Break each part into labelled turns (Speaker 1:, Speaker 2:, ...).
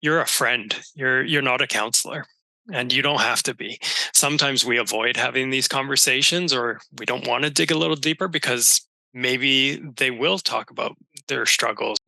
Speaker 1: you're a friend. You're not a counselor. And you don't have to be. Sometimes we avoid having these conversations, or we don't want to dig a little deeper because maybe they will talk about their struggles.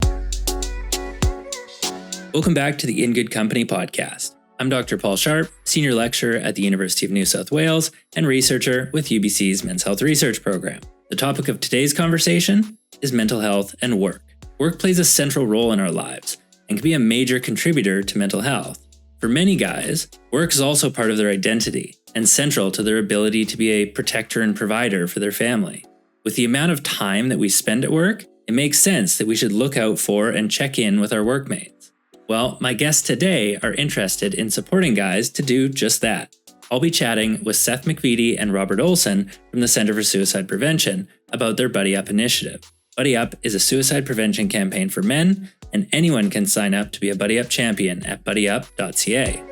Speaker 2: Welcome back to the In Good Company podcast. I'm Dr. Paul Sharp, senior lecturer at the University of New South Wales and researcher with UBC's Men's Health Research Program. The topic of today's conversation is mental health and work. Work plays a central role in our lives and can be a major contributor to mental health. For many guys, work is also part of their identity and central to their ability to be a protector and provider for their family. With the amount of time that we spend at work, it makes sense that we should look out for and check in with our workmates. Well, my guests today are interested in supporting guys to do just that. I'll be chatting with Seth McVeity and Robert Olson from the Center for Suicide Prevention about their Buddy Up initiative. Buddy Up is a suicide prevention campaign for men, and anyone can sign up to be a Buddy Up champion at buddyyup.ca.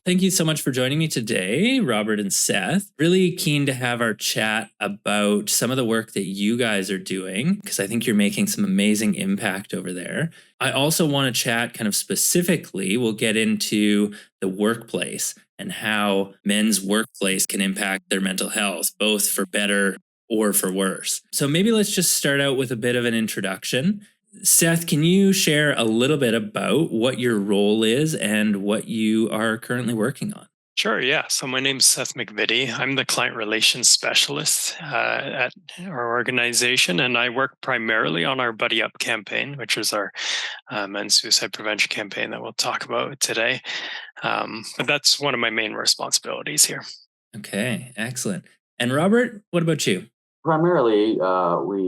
Speaker 2: Thank you so much for joining me today, Robert and Seth. Really keen to have our chat about some of the work that you guys are doing, because I think you're making some amazing impact over there. I also want to chat kind of specifically, we'll get into the workplace and how men's workplace can impact their mental health, both for better or for worse. So maybe let's just start out with a bit of an introduction. Seth, can you share a little bit about what your role is and what you are currently working on?
Speaker 1: Sure, yeah. So my name's Seth McVeity. I'm the client relations specialist at our organization, and I work primarily on our Buddy Up campaign, which is our men's suicide prevention campaign that we'll talk about today. But that's one of my main responsibilities here.
Speaker 2: Okay, excellent. And Robert, what about you?
Speaker 3: Primarily, we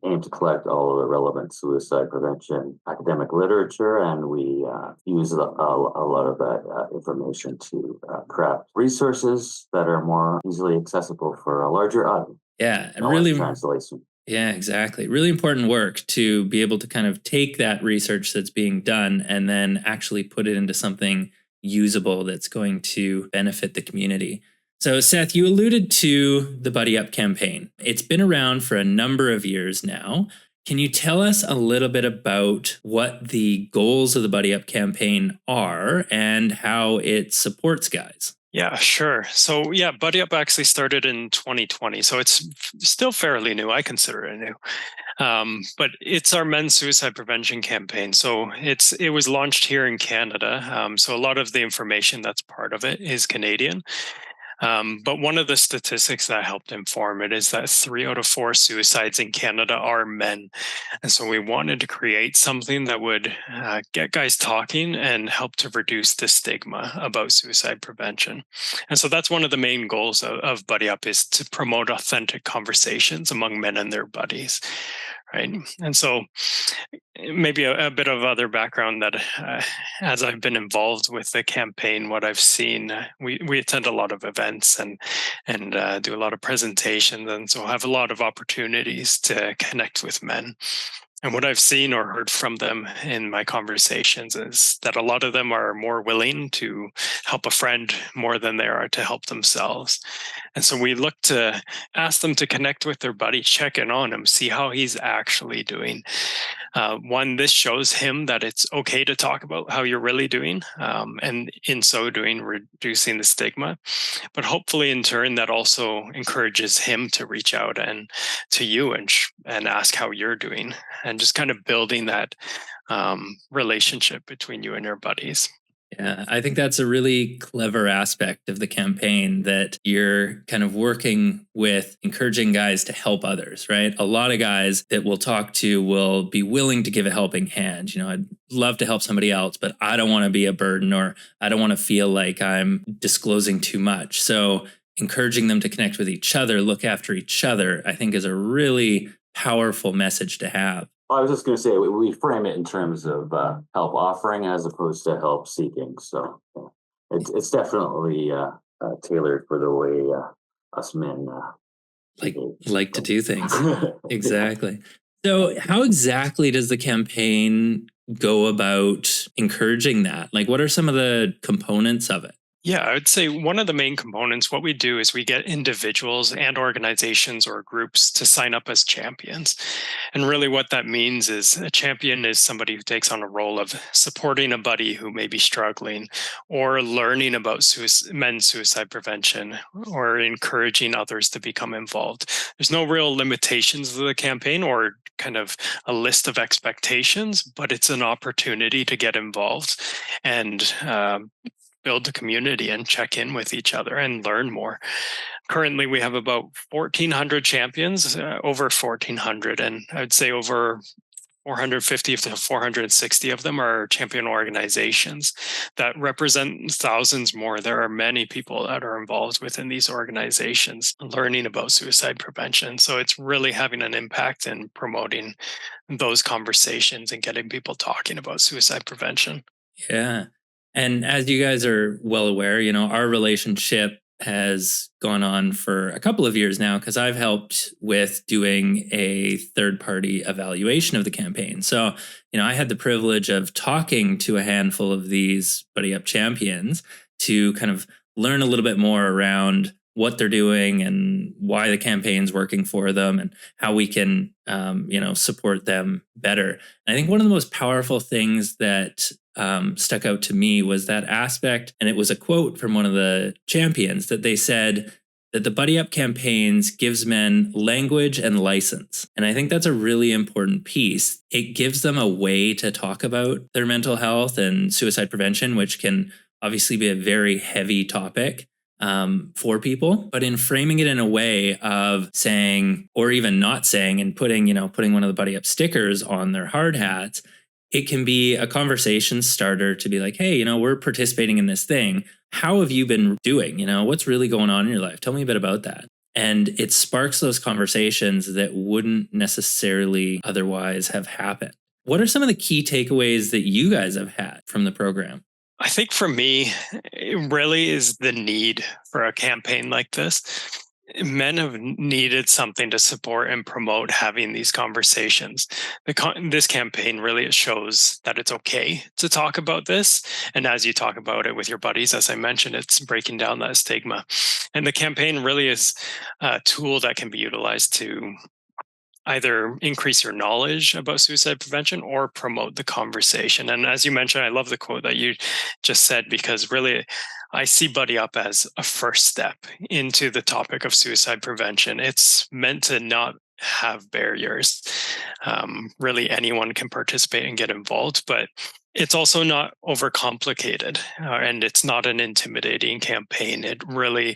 Speaker 3: aim to collect all of the relevant suicide prevention academic literature, and we use a lot of that information to craft resources that are more easily accessible for a larger audience.
Speaker 2: Yeah, and really
Speaker 3: translation.
Speaker 2: Yeah, exactly. Really important work to be able to kind of take that research that's being done and then actually put it into something usable that's going to benefit the community. So, Seth, you alluded to the Buddy Up campaign. It's been around for a number of years now. Can you tell us a little bit about what the goals of the Buddy Up campaign are and how it supports guys?
Speaker 1: Yeah, sure. So, Buddy Up actually started in 2020. So it's still fairly new. I consider it new. But it's our men's suicide prevention campaign. So it was launched here in Canada. So a lot of the information that's part of it is Canadian. But one of the statistics that helped inform it is that 3 out of 4 suicides in Canada are men. And so we wanted to create something that would get guys talking and help to reduce the stigma about suicide prevention. And so that's one of the main goals of Buddy Up, is to promote authentic conversations among men and their buddies. Right. And so maybe a bit of other background that as I've been involved with the campaign, what I've seen, we attend a lot of events and do a lot of presentations. And so have a lot of opportunities to connect with men. And what I've seen or heard from them in my conversations is that a lot of them are more willing to help a friend more than they are to help themselves. And so we look to ask them to connect with their buddy, check in on him, see how he's actually doing. One, this shows him that it's okay to talk about how you're really doing, and in so doing, reducing the stigma. But hopefully, in turn, that also encourages him to reach out and to you and ask how you're doing, and just kind of building that relationship between you and your buddies.
Speaker 2: Yeah, I think that's a really clever aspect of the campaign, that you're kind of working with encouraging guys to help others, right? A lot of guys that we'll talk to will be willing to give a helping hand. I'd love to help somebody else, but I don't want to be a burden, or I don't want to feel like I'm disclosing too much. So encouraging them to connect with each other, look after each other, I think is a really powerful message to have.
Speaker 3: I was just going to say, we frame it in terms of help offering as opposed to help seeking. So it's definitely tailored for the way us men
Speaker 2: like to do things. Exactly. So how exactly does the campaign go about encouraging that? Like, what are some of the components of it?
Speaker 1: Yeah, I would say one of the main components, what we do is we get individuals and organizations or groups to sign up as champions. And really, what that means is a champion is somebody who takes on a role of supporting a buddy who may be struggling, or learning about men's suicide prevention, or encouraging others to become involved. There's no real limitations of the campaign or kind of a list of expectations, but it's an opportunity to get involved and build a community and check in with each other and learn more. Currently, we have about 1,400 champions, over 1,400, and I'd say over 450 to 460 of them are champion organizations that represent thousands more. There are many people that are involved within these organizations learning about suicide prevention. So it's really having an impact in promoting those conversations and getting people talking about suicide prevention.
Speaker 2: Yeah. And as you guys are well aware, our relationship has gone on for a couple of years now because I've helped with doing a third party evaluation of the campaign. So, I had the privilege of talking to a handful of these Buddy Up champions to kind of learn a little bit more around what they're doing and why the campaign's working for them and how we can, support them better. And I think one of the most powerful things that stuck out to me was that aspect. And it was a quote from one of the champions that they said that the Buddy Up campaigns gives men language and license. And I think that's a really important piece. It gives them a way to talk about their mental health and suicide prevention, which can obviously be a very heavy topic for people, but in framing it in a way of saying, or even not saying, and putting one of the Buddy Up stickers on their hard hats, it can be a conversation starter to be like, hey, we're participating in this thing. How have you been doing? What's really going on in your life? Tell me a bit about that. And it sparks those conversations that wouldn't necessarily otherwise have happened. What are some of the key takeaways that you guys have had from the program?
Speaker 1: I think for me, it really is the need for a campaign like this. Men have needed something to support and promote having these conversations. This campaign really shows that it's okay to talk about this. And as you talk about it with your buddies, as I mentioned, it's breaking down that stigma. And the campaign really is a tool that can be utilized to either increase your knowledge about suicide prevention or promote the conversation. And as you mentioned, I love the quote that you just said, because really I see Buddy Up as a first step into the topic of suicide prevention. It's meant to not have barriers. Really, anyone can participate and get involved, but it's also not overcomplicated, and it's not an intimidating campaign. It really,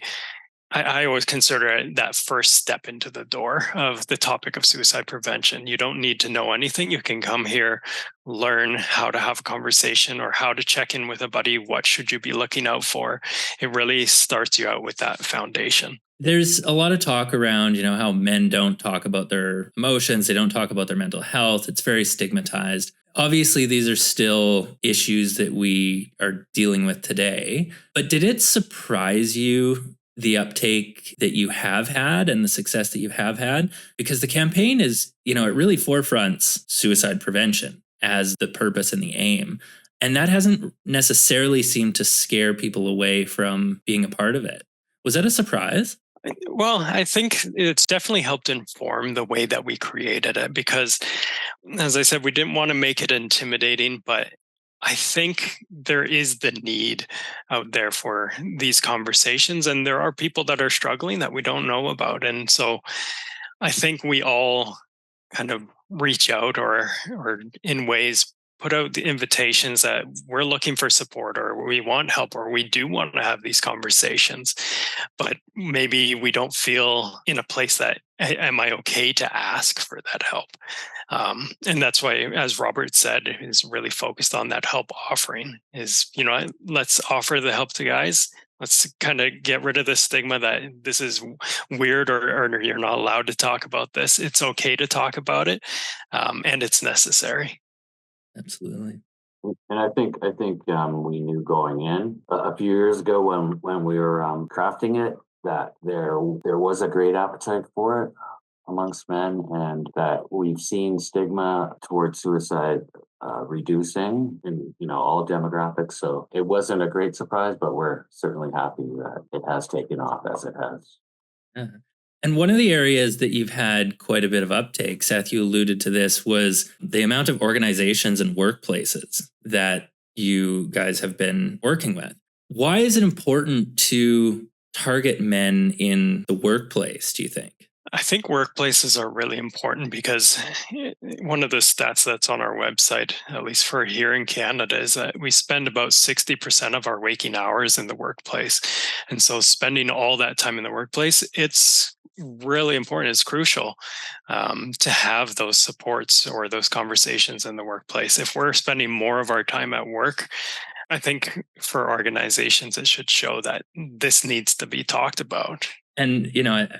Speaker 1: I always consider it that first step into the door of the topic of suicide prevention. You don't need to know anything. You can come here, learn how to have a conversation or how to check in with a buddy. What should you be looking out for? It really starts you out with that foundation.
Speaker 2: There's a lot of talk around, how men don't talk about their emotions. They don't talk about their mental health. It's very stigmatized. Obviously, these are still issues that we are dealing with today. But did it surprise you, the uptake that you have had and the success that you have had? Because the campaign is, it really forefronts suicide prevention as the purpose and the aim. And that hasn't necessarily seemed to scare people away from being a part of it. Was that a surprise?
Speaker 1: Well, I think it's definitely helped inform the way that we created it because, as I said, we didn't want to make it intimidating, but I think there is the need out there for these conversations, and there are people that are struggling that we don't know about. And so I think we all kind of reach out or in ways put out the invitations that we're looking for support or we want help or we do want to have these conversations, but maybe we don't feel in a place that am I okay to ask for that help. And that's why, as Robert said, is really focused on that help offering is, let's offer the help to guys. Let's kind of get rid of the stigma that this is weird or you're not allowed to talk about this. It's okay to talk about it, and it's necessary.
Speaker 2: Absolutely.
Speaker 3: And I think we knew going in a few years ago when we were crafting it that there was a great appetite for it amongst men, and that we've seen stigma towards suicide reducing in all demographics. So it wasn't a great surprise, but we're certainly happy that it has taken off as it has.
Speaker 2: Yeah. And one of the areas that you've had quite a bit of uptake, Seth, you alluded to this, was the amount of organizations and workplaces that you guys have been working with. Why is it important to target men in the workplace, do you think?
Speaker 1: I think workplaces are really important because one of the stats that's on our website, at least for here in Canada, is that we spend about 60% of our waking hours in the workplace. And so spending all that time in the workplace, it's really important. It's crucial to have those supports or those conversations in the workplace. If we're spending more of our time at work, I think for organizations, it should show that this needs to be talked about.
Speaker 2: And,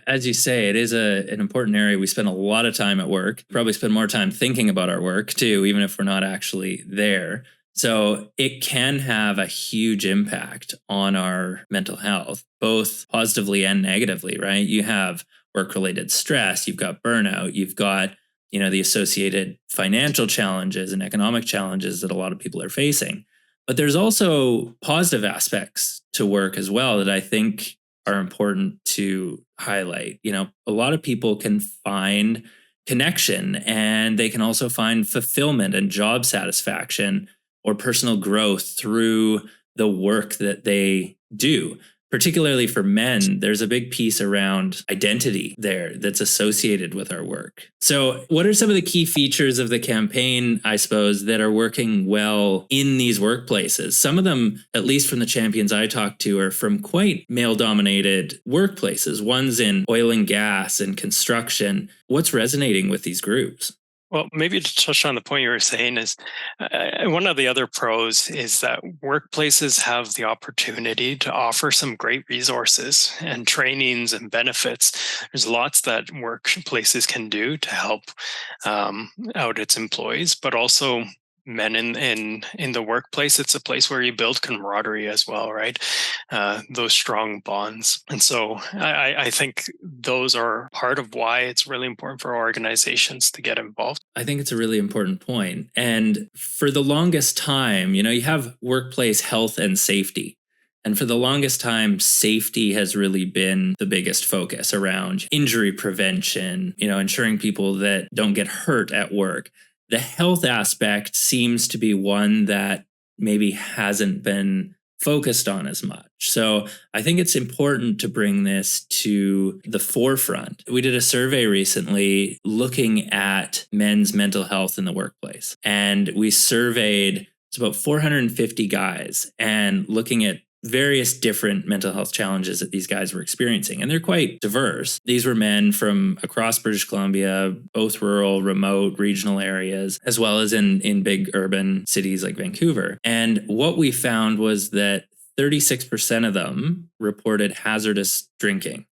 Speaker 2: as you say, it is an important area. We spend a lot of time at work, probably spend more time thinking about our work too, even if we're not actually there. So it can have a huge impact on our mental health, both positively and negatively, right? You have work-related stress, you've got burnout, you've got, the associated financial challenges and economic challenges that a lot of people are facing. But there's also positive aspects to work as well that I think are important to highlight. A lot of people can find connection, and they can also find fulfillment and job satisfaction or personal growth through the work that they do. Particularly for men, there's a big piece around identity there that's associated with our work. So what are some of the key features of the campaign, I suppose, that are working well in these workplaces? Some of them, at least from the champions I talked to, are from quite male-dominated workplaces. One's in oil and gas and construction. What's resonating with these groups?
Speaker 1: Well, maybe to touch on the point you were saying is one of the other pros is that workplaces have the opportunity to offer some great resources and trainings and benefits. There's lots that workplaces can do to help out its employees, but also men in the workplace. It's a place where you build camaraderie as well, right? Those strong bonds. And so I think those are part of why it's really important for organizations to get involved.
Speaker 2: I think it's a really important point. And for the longest time, you have workplace health and safety. And for the longest time, safety has really been the biggest focus around injury prevention, ensuring people that don't get hurt at work. The health aspect seems to be one that maybe hasn't been focused on as much. So I think it's important to bring this to the forefront. We did a survey recently looking at men's mental health in the workplace, and we surveyed about 450 guys and looking at various different mental health challenges that these guys were experiencing. And they're quite diverse. These were men from across British Columbia, both rural, remote, regional areas, as well as in big urban cities like Vancouver. And what we found was that 36% of them reported hazardous drinking.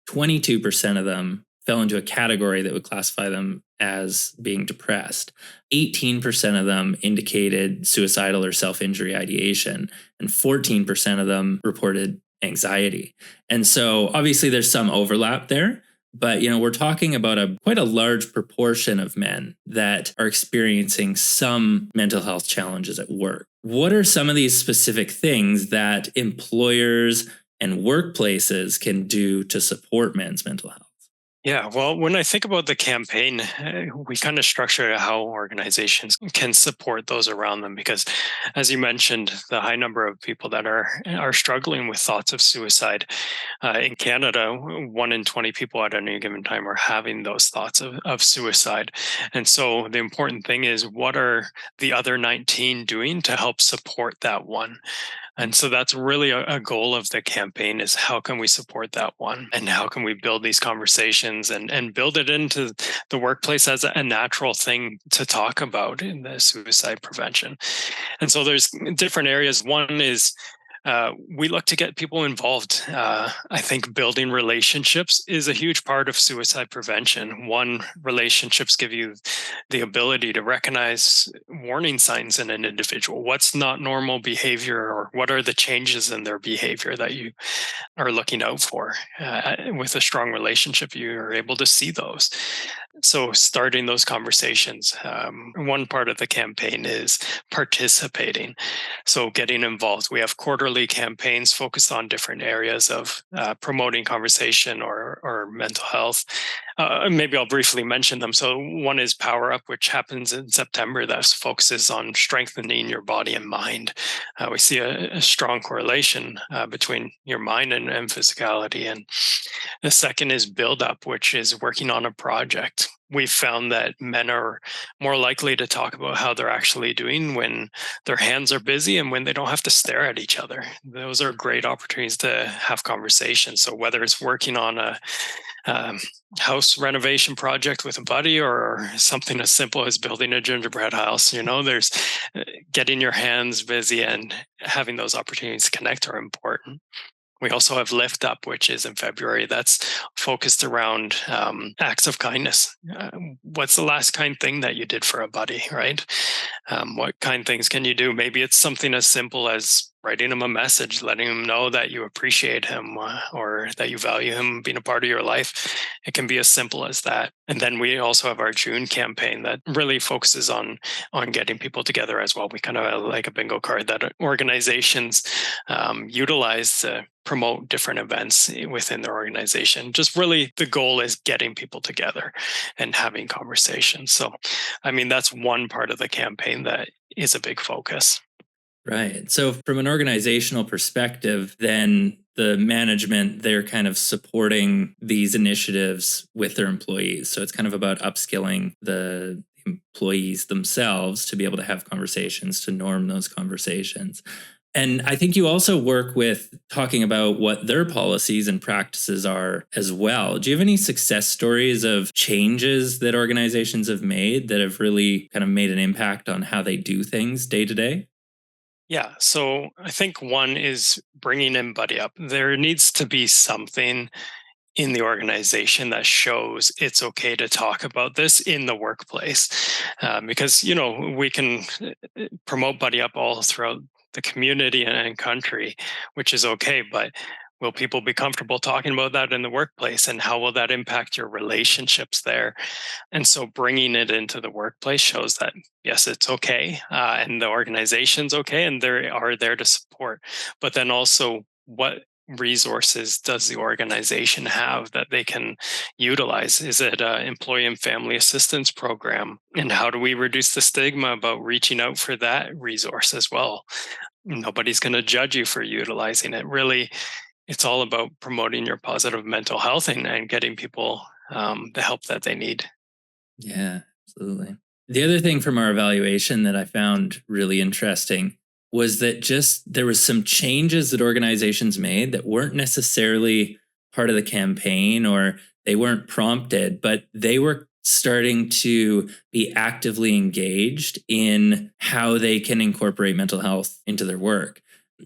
Speaker 2: 22% of them fell into a category that would classify them as being depressed. 18% of them indicated suicidal or self-injury ideation, and 14% of them reported anxiety. And so obviously there's some overlap there, but we're talking about quite a large proportion of men that are experiencing some mental health challenges at work. What are some of these specific things that employers and workplaces can do to support men's mental health?
Speaker 1: Yeah, well, when I think about the campaign, we kind of structure how organizations can support those around them because, as you mentioned, the high number of people that are struggling with thoughts of suicide in Canada, 1 in 20 people at any given time are having those thoughts of suicide. And so the important thing is, what are the other 19 doing to help support that one? And so that's really a goal of the campaign is how can we support that one? And how can we build these conversations and build it into the workplace as a natural thing to talk about in the suicide prevention? And so there's different areas. One is we look to get people involved. I think building relationships is a huge part of suicide prevention. One, relationships give you the ability to recognize warning signs in an individual. What's not normal behavior, or what are the changes in their behavior that you are looking out for? With a strong relationship, you are able to see those. So starting those conversations. One part of the campaign is participating. So getting involved. We have quarterly campaigns focused on different areas of promoting conversation or mental health. Maybe I'll briefly mention them. So one is Power Up, which happens in September. That focuses on strengthening your body and mind. We see a strong correlation between your mind and physicality. And the second is Build Up, which is working on a project. We've found that men are more likely to talk about how they're actually doing when their hands are busy and when they don't have to stare at each other. Those are great opportunities to have conversations. So whether it's working on a house renovation project with a buddy or something as simple as building a gingerbread house, there's getting your hands busy and having those opportunities to connect are important. We also have Lift Up, which is in February. That's focused around acts of kindness. What's the last kind thing that you did for a buddy, right? What kind things can you do? Maybe it's something as simple as writing him a message, letting him know that you appreciate him or that you value him being a part of your life. It can be as simple as that. And then we also have our June campaign that really focuses on getting people together as well. We kind of like a bingo card that organizations utilize to promote different events within their organization. Just really the goal is getting people together and having conversations. So, that's one part of the campaign that is a big focus.
Speaker 2: Right. So from an organizational perspective, then the management, they're kind of supporting these initiatives with their employees. So it's kind of about upskilling the employees themselves to be able to have conversations, to norm those conversations. And I think you also work with talking about what their policies and practices are as well. Do you have any success stories of changes that organizations have made that have really kind of made an impact on how they do things day to day?
Speaker 1: Yeah, so I think one is bringing in Buddy Up. There needs to be something in the organization that shows it's okay to talk about this in the workplace. Because, we can promote Buddy Up all throughout the community and country, which is okay. But will people be comfortable talking about that in the workplace? And how will that impact your relationships there? And so bringing it into the workplace shows that, yes, it's okay. And the organization's okay. And they are there to support. But then also, what resources does the organization have that they can utilize? Is it an employee and family assistance program? And how do we reduce the stigma about reaching out for that resource as well? Nobody's going to judge you for utilizing it. Really, it's all about promoting your positive mental health and getting people the help that they need.
Speaker 2: Yeah, absolutely. The other thing from our evaluation that I found really interesting was that just there was some changes that organizations made that weren't necessarily part of the campaign or they weren't prompted, but they were starting to be actively engaged in how they can incorporate mental health into their work.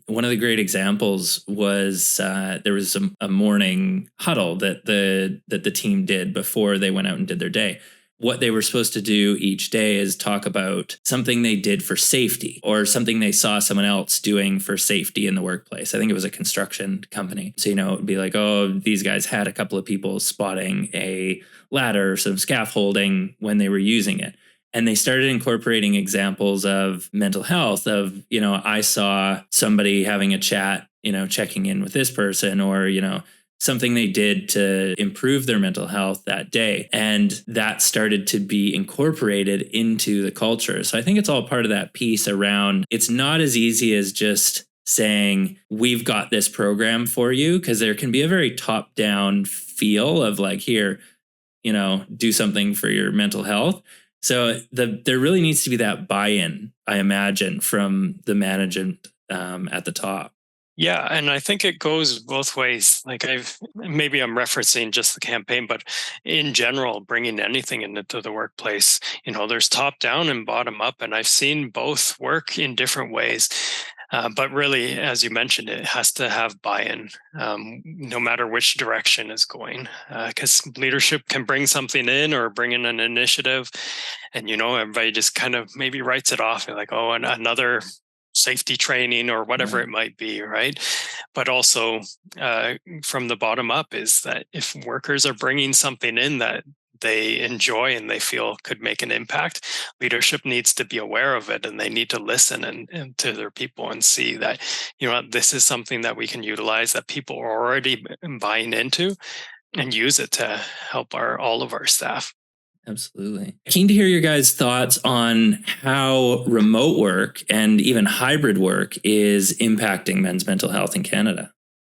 Speaker 2: One of the great examples was there was a morning huddle that the team did before they went out and did their day. What they were supposed to do each day is talk about something they did for safety or something they saw someone else doing for safety in the workplace. I think it was a construction company. So, it would be like, oh, these guys had a couple of people spotting a ladder or some scaffolding when they were using it. And they started incorporating examples of mental health of, I saw somebody having a chat, checking in with this person or, something they did to improve their mental health that day. And that started to be incorporated into the culture. So I think it's all part of that piece around it's not as easy as just saying, we've got this program for you, because there can be a very top-down feel of like, here, do something for your mental health. So there really needs to be that buy-in, I imagine, from the management at the top.
Speaker 1: Yeah, and I think it goes both ways. Like maybe I'm referencing just the campaign, but in general, bringing anything into the workplace, there's top down and bottom up, and I've seen both work in different ways. But really, as you mentioned, it has to have buy-in, no matter which direction is going, because leadership can bring something in or bring in an initiative, and everybody just kind of maybe writes it off like, oh, and another safety training or whatever it might be, right? But also from the bottom up is that if workers are bringing something in that they enjoy and they feel could make an impact, leadership needs to be aware of it, and they need to listen and to their people and see that, this is something that we can utilize, that people are already buying into, and use it to help all of our staff.
Speaker 2: Absolutely. Keen to hear your guys' thoughts on how remote work and even hybrid work is impacting men's mental health in Canada.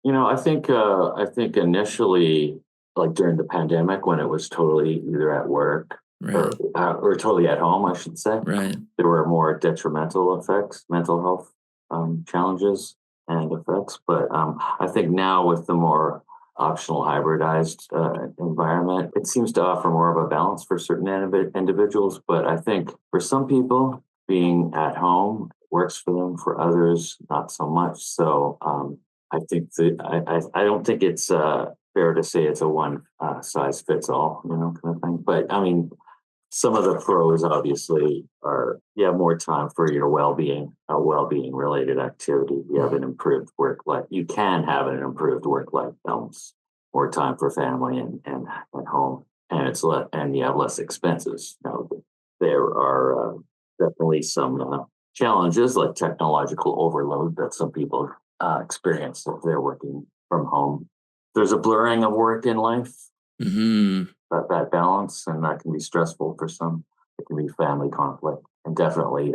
Speaker 3: I think initially, like during the pandemic, when it was totally either at work
Speaker 2: Right.
Speaker 3: or totally at home, I should say,
Speaker 2: Right.
Speaker 3: there were more detrimental effects, mental health challenges and effects. But I think now with the more optional hybridized environment, it seems to offer more of a balance for certain individuals. But I think for some people, being at home works for them. For others, not so much. So I think that I don't think it's fair to say it's a one size fits all, kind of thing. But I mean, some of the pros obviously are, more time for your well-being, well-being related activity. You have an improved work life. You can have an improved work-life balance, more time for family and at home, and and you have less expenses. Now, there are definitely some challenges like technological overload that some people experience if they're working from home. There's a blurring of work in life.
Speaker 2: Mm-hmm.
Speaker 3: That balance, and that can be stressful for some. It can be family conflict, and definitely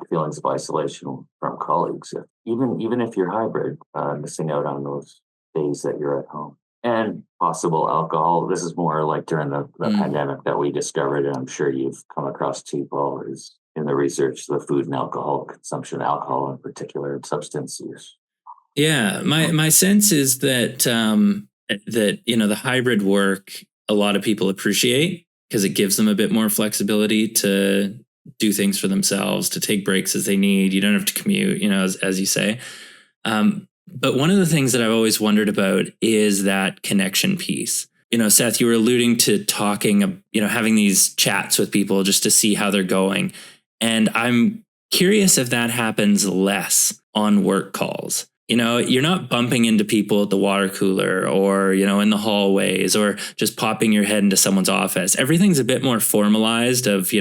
Speaker 3: feelings of isolation from colleagues. Even if you're hybrid, missing out on those days that you're at home, and possible alcohol. This is more like during the pandemic that we discovered, and I'm sure you've come across too, Paul, is in the research, the food and alcohol consumption, alcohol in particular, and substance use.
Speaker 2: Yeah, my sense is that the hybrid work, a lot of people appreciate because it gives them a bit more flexibility to do things for themselves, to take breaks as they need. You don't have to commute, as you say. But one of the things that I've always wondered about is that connection piece. Seth, you were alluding to talking, having these chats with people just to see how they're going. And I'm curious if that happens less on work calls. You're not bumping into people at the water cooler or, in the hallways or just popping your head into someone's office. Everything's a bit more formalized of,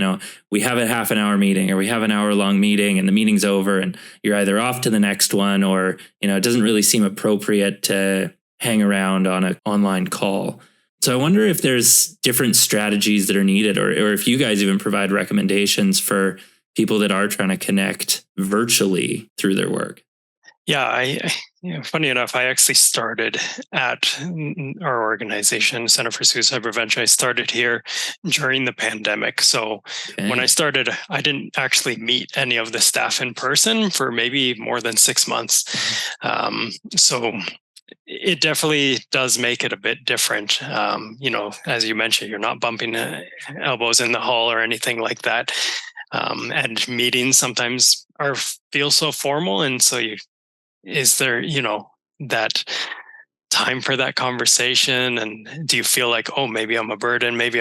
Speaker 2: we have a half an hour meeting or we have an hour long meeting and the meeting's over and you're either off to the next one or, it doesn't really seem appropriate to hang around on an online call. So I wonder if there's different strategies that are needed or if you guys even provide recommendations for people that are trying to connect virtually through their work.
Speaker 1: Yeah, funny enough, I actually started at our organization, Center for Suicide Prevention. I started here during the pandemic. So when I started, I didn't actually meet any of the staff in person for maybe more than 6 months. So it definitely does make it a bit different. As you mentioned, you're not bumping elbows in the hall or anything like that. And meetings sometimes feel so formal. And so is there, that time for that conversation? And do you feel like, oh, maybe I'm a burden? Maybe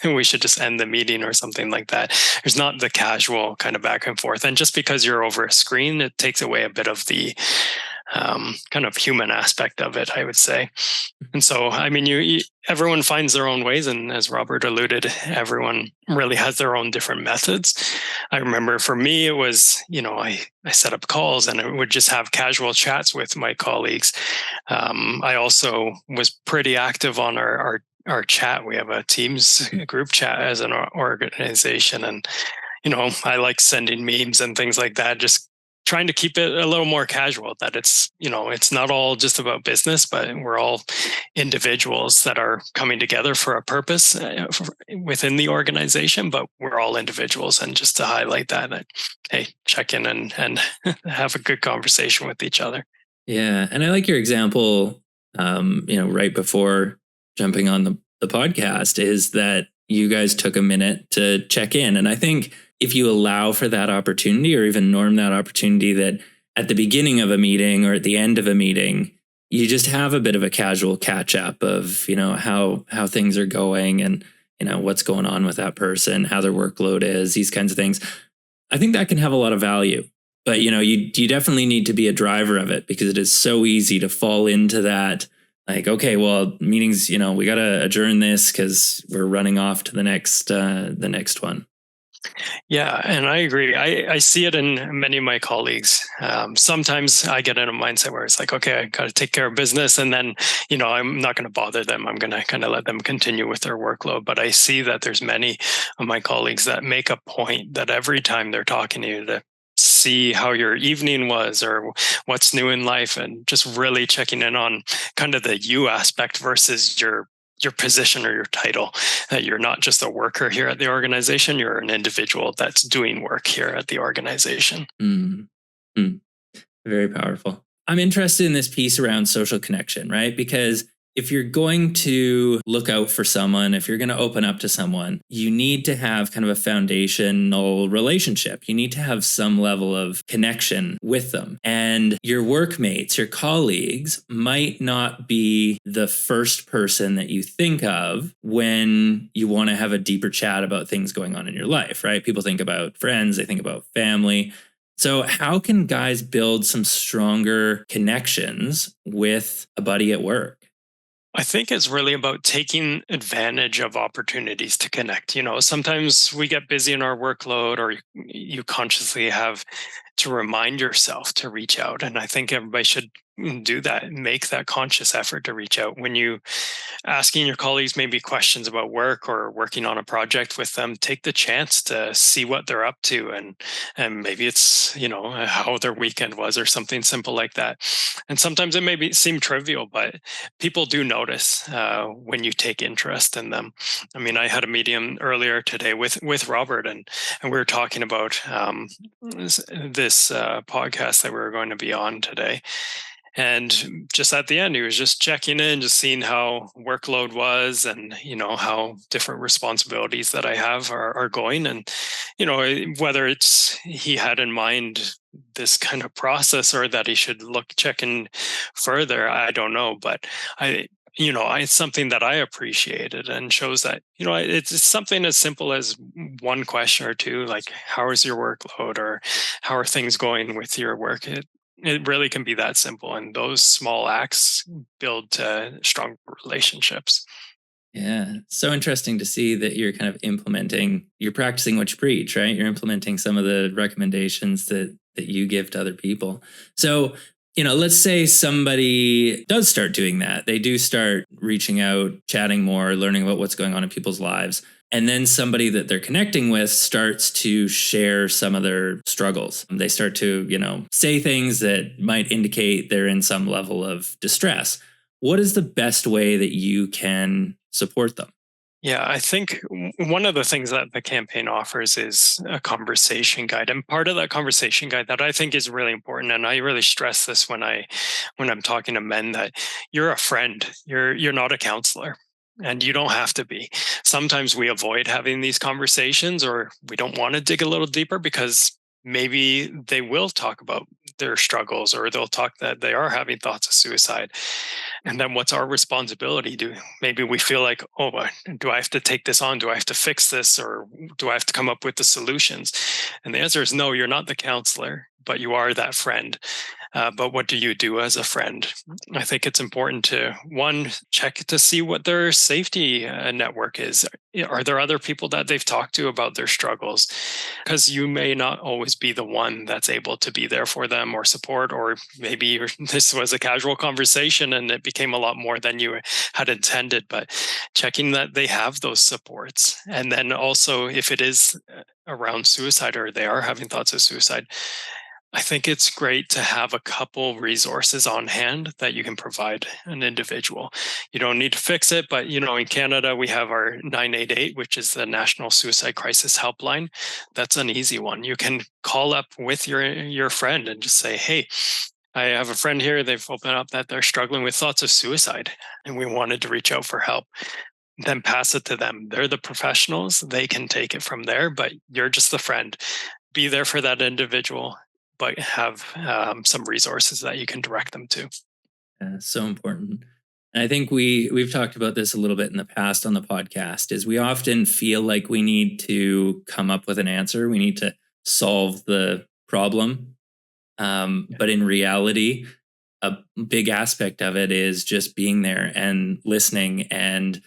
Speaker 1: we should just end the meeting or something like that. There's not the casual kind of back and forth. And just because you're over a screen, it takes away a bit of the kind of human aspect of it, I would say. And so, I mean, everyone finds their own ways. And as Robert alluded, everyone really has their own different methods. I remember for me, it was, I set up calls and I would just have casual chats with my colleagues. I also was pretty active on our chat. We have a Teams group chat as an organization. And, I like sending memes and things like that, just trying to keep it a little more casual, that it's, it's not all just about business, but we're all individuals that are coming together for a purpose within the organization, but we're all individuals. And just to highlight that, hey, check in and have a good conversation with each other.
Speaker 2: Yeah. And I like your example, right before jumping on the podcast is that you guys took a minute to check in. And I think if you allow for that opportunity or even norm that opportunity, that at the beginning of a meeting or at the end of a meeting, you just have a bit of a casual catch up of, how things are going and, what's going on with that person, how their workload is, these kinds of things. I think that can have a lot of value, but, you definitely need to be a driver of it because it is so easy to fall into that Like, okay, well, meetings, we got to adjourn this because we're running off to the next one.
Speaker 1: Yeah, and I agree. I see it in many of my colleagues. Sometimes I get in a mindset where it's like, okay, I got to take care of business, and then, I'm not going to bother them. I'm going to kind of let them continue with their workload. But I see that there's many of my colleagues that make a point that every time they're talking to you, to see how your evening was or what's new in life, and just really checking in on kind of the you aspect versus your position or your title, that you're not just a worker here at the organization, you're an individual that's doing work here at the organization.
Speaker 2: Very powerful. I'm interested in this piece around social connection, right? Because if you're going to look out for someone, if you're going to open up to someone, you need to have kind of a foundational relationship. You need to have some level of connection with them. And your workmates, your colleagues might not be the first person that you think of when you want to have a deeper chat about things going on in your life, right? People think about friends, they think about family. So how can guys build some stronger connections with a buddy at work?
Speaker 1: I think it's really about taking advantage of opportunities to connect. Sometimes we get busy in our workload, or you consciously have to remind yourself to reach out. And I think everybody should do that, make that conscious effort to reach out. When you asking your colleagues maybe questions about work or working on a project with them, take the chance to see what they're up to, and maybe it's how their weekend was or something simple like that. And sometimes it may seem trivial, but people do notice when you take interest in them. I mean, I had a meeting earlier today with Robert, and we were talking about this podcast that we were going to be on today. And just at the end, he was just checking in, just seeing how workload was, and how different responsibilities that I have are going. And whether it's he had in mind this kind of process, or that he should check in further, I don't know. But it's something that I appreciated, and shows that, it's something as simple as one question or two, like, how is your workload, or how are things going with your work? It really can be that simple. And those small acts build strong relationships.
Speaker 2: Yeah. So interesting to see that you're kind of you're practicing what you preach, right? You're implementing some of the recommendations that you give to other people. So, let's say somebody does start doing that. They do start reaching out, chatting more, learning about what's going on in people's lives. And then somebody that they're connecting with starts to share some of their struggles. They start to, say things that might indicate they're in some level of distress. What is the best way that you can support them?
Speaker 1: Yeah, I think one of the things that the campaign offers is a conversation guide. And part of that conversation guide that I think is really important, and I really stress this when I'm talking to men, that you're a friend. You're not a counselor. And you don't have to be. Sometimes we avoid having these conversations, or we don't want to dig a little deeper, because maybe they will talk about their struggles, or they'll talk that they are having thoughts of suicide. And then what's our responsibility? Maybe we feel like, oh, do I have to take this on? Do I have to fix this? Or do I have to come up with the solutions? And the answer is no, you're not the counselor, but you are that friend. But what do you do as a friend? I think it's important to, one, check to see what their safety network is. Are there other people that they've talked to about their struggles? Because you may not always be the one that's able to be there for them or support, or maybe this was a casual conversation and it became a lot more than you had intended. But checking that they have those supports. And then also, if it is around suicide, or they are having thoughts of suicide, I think it's great to have a couple resources on hand that you can provide an individual. You don't need to fix it, but in Canada, we have our 988, which is the National Suicide Crisis Helpline. That's an easy one. You can call up with your friend and just say, hey, I have a friend here. They've opened up that they're struggling with thoughts of suicide, and we wanted to reach out for help. Then pass it to them. They're the professionals. They can take it from there, but you're just the friend. Be there for that individual, but have some resources that you can direct them to.
Speaker 2: So important. And I think we've talked about this a little bit in the past on the podcast, is we often feel like we need to come up with an answer. We need to solve the problem. But in reality, a big aspect of it is just being there and listening and,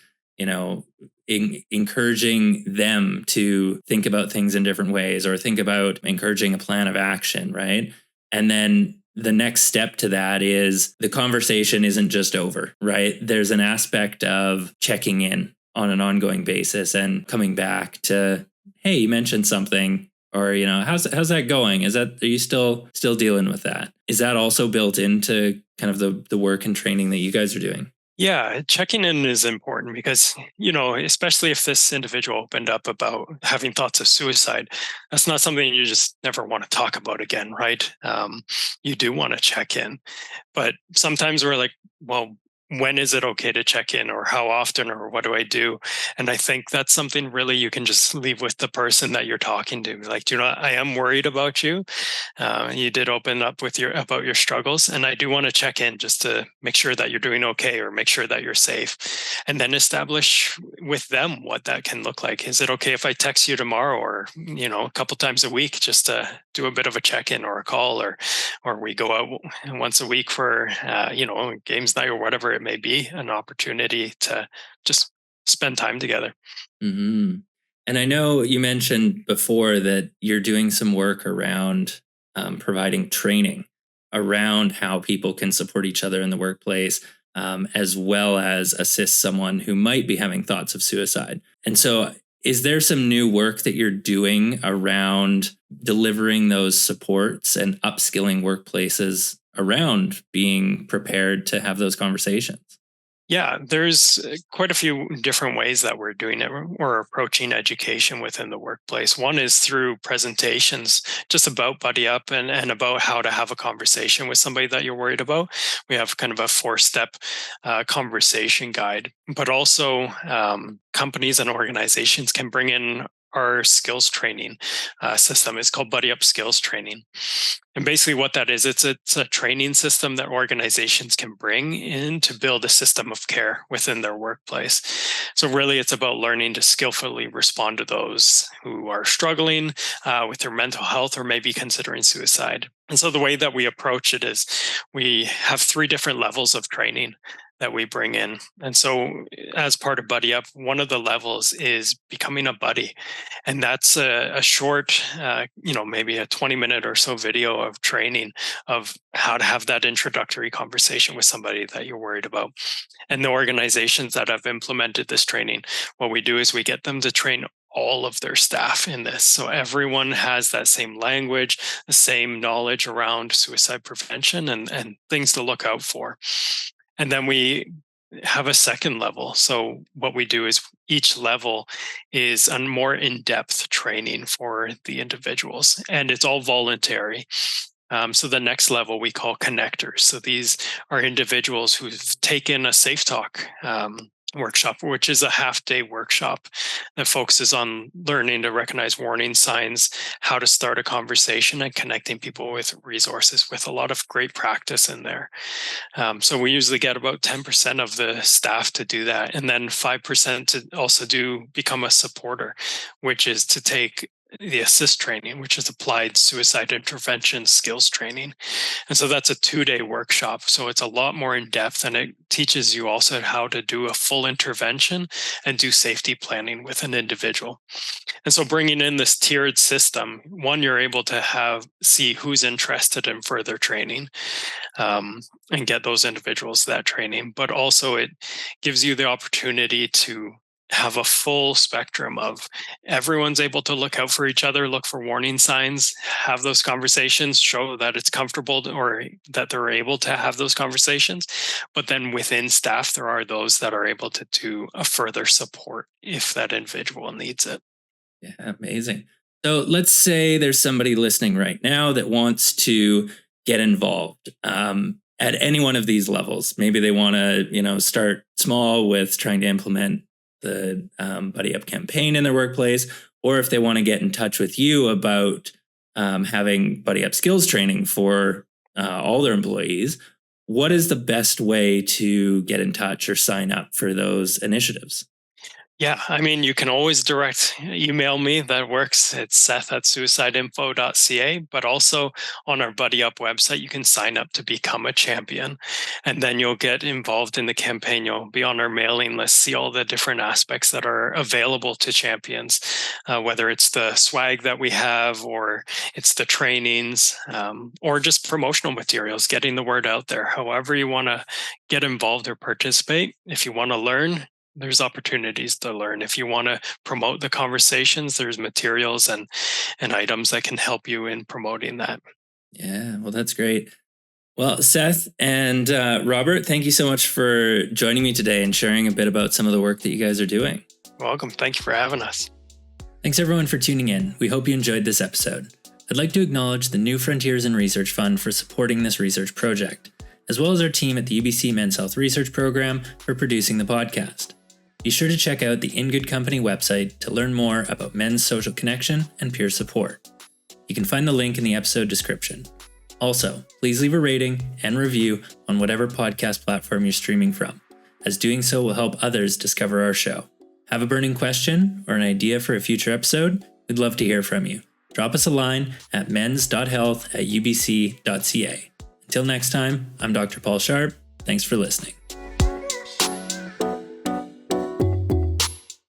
Speaker 2: encouraging them to think about things in different ways, or think about encouraging a plan of action, right? And then the next step to that is the conversation isn't just over, right? There's an aspect of checking in on an ongoing basis and coming back to, hey, you mentioned something, or, how's that going? Are you still dealing with that? Is that also built into kind of the work and training that you guys are doing?
Speaker 1: Yeah, checking in is important because, especially if this individual opened up about having thoughts of suicide, that's not something you just never want to talk about again, right? You do want to check in, but sometimes we're like, well, when is it okay to check in, or how often, or what do I do? And I think that's something really you can just leave with the person that you're talking to. Like, I am worried about you. You did open up about your struggles, and I do want to check in just to make sure that you're doing okay, or make sure that you're safe, and then establish with them what that can look like. Is it okay if I text you tomorrow, or a couple times a week, just to do a bit of a check-in or a call, or we go out once a week for games night or whatever it may be, an opportunity to just spend time together.
Speaker 2: Mm-hmm. And I know you mentioned before that you're doing some work around providing training around how people can support each other in the workplace, as well as assist someone who might be having thoughts of suicide. And so, is there some new work that you're doing around delivering those supports and upskilling workplaces around being prepared to have those conversations?
Speaker 1: Yeah, there's quite a few different ways that we're doing it. We're approaching education within the workplace. One is through presentations, just about Buddy Up and about how to have a conversation with somebody that you're worried about. We have kind of a 4-step conversation guide, but also companies and organizations can bring in our skills training system. It's called Buddy Up Skills Training. And basically what that is, it's a training system that organizations can bring in to build a system of care within their workplace. So really it's about learning to skillfully respond to those who are struggling with their mental health, or maybe considering suicide. And so the way that we approach it is we have 3 different levels of training that we bring in. And so as part of Buddy Up, one of the levels is becoming a buddy. And that's a short, maybe a 20-minute or so video of training of how to have that introductory conversation with somebody that you're worried about. And the organizations that have implemented this training, what we do is we get them to train all of their staff in this. So everyone has that same language, the same knowledge around suicide prevention and things to look out for. And then we have a second level. So what we do is each level is a more in-depth training for the individuals, and it's all voluntary. So the next level we call connectors. So these are individuals who've taken a Safe Talk workshop, which is a half-day workshop that focuses on learning to recognize warning signs, how to start a conversation, and connecting people with resources, with a lot of great practice in there. So we usually get about 10% of the staff to do that, and then 5% to also become a supporter, which is to take the assist training, which is applied suicide intervention skills training. And so that's a 2-day workshop. So it's a lot more in depth, and it teaches you also how to do a full intervention and do safety planning with an individual. And so bringing in this tiered system, one, you're able to see who's interested in further training and get those individuals that training, but also it gives you the opportunity to have a full spectrum of everyone's able to look out for each other, look for warning signs, have those conversations, show that it's comfortable or that they're able to have those conversations. But then within staff, there are those that are able to do a further support if that individual needs it.
Speaker 2: Yeah, amazing. So let's say there's somebody listening right now that wants to get involved at any one of these levels. Maybe they want to, start small with trying to implement the Buddy Up campaign in their workplace, or if they want to get in touch with you about having Buddy Up skills training for all their employees, what is the best way to get in touch or sign up for those initiatives?
Speaker 1: Yeah, I mean, you can always direct email me. That works. It's seth@suicideinfo.ca, but also on our Buddy Up website, you can sign up to become a champion. And then you'll get involved in the campaign. You'll be on our mailing list, see all the different aspects that are available to champions, whether it's the swag that we have, or it's the trainings, or just promotional materials, getting the word out there. However you want to get involved or participate, if you want to learn, there's opportunities to learn. If you want to promote the conversations, there's materials and items that can help you in promoting that.
Speaker 2: Yeah, well, that's great. Well, Seth and Robert, thank you so much for joining me today and sharing a bit about some of the work that you guys are doing.
Speaker 1: Welcome. Thank you for having us.
Speaker 2: Thanks everyone for tuning in. We hope you enjoyed this episode. I'd like to acknowledge the New Frontiers in Research Fund for supporting this research project, as well as our team at the UBC Men's Health Research Program for producing the podcast. Be sure to check out the In Good Company website to learn more about men's social connection and peer support. You can find the link in the episode description. Also, please leave a rating and review on whatever podcast platform you're streaming from, as doing so will help others discover our show. Have a burning question or an idea for a future episode? We'd love to hear from you. Drop us a line at mens.health@ubc.ca. Until next time, I'm Dr. Paul Sharp. Thanks for listening.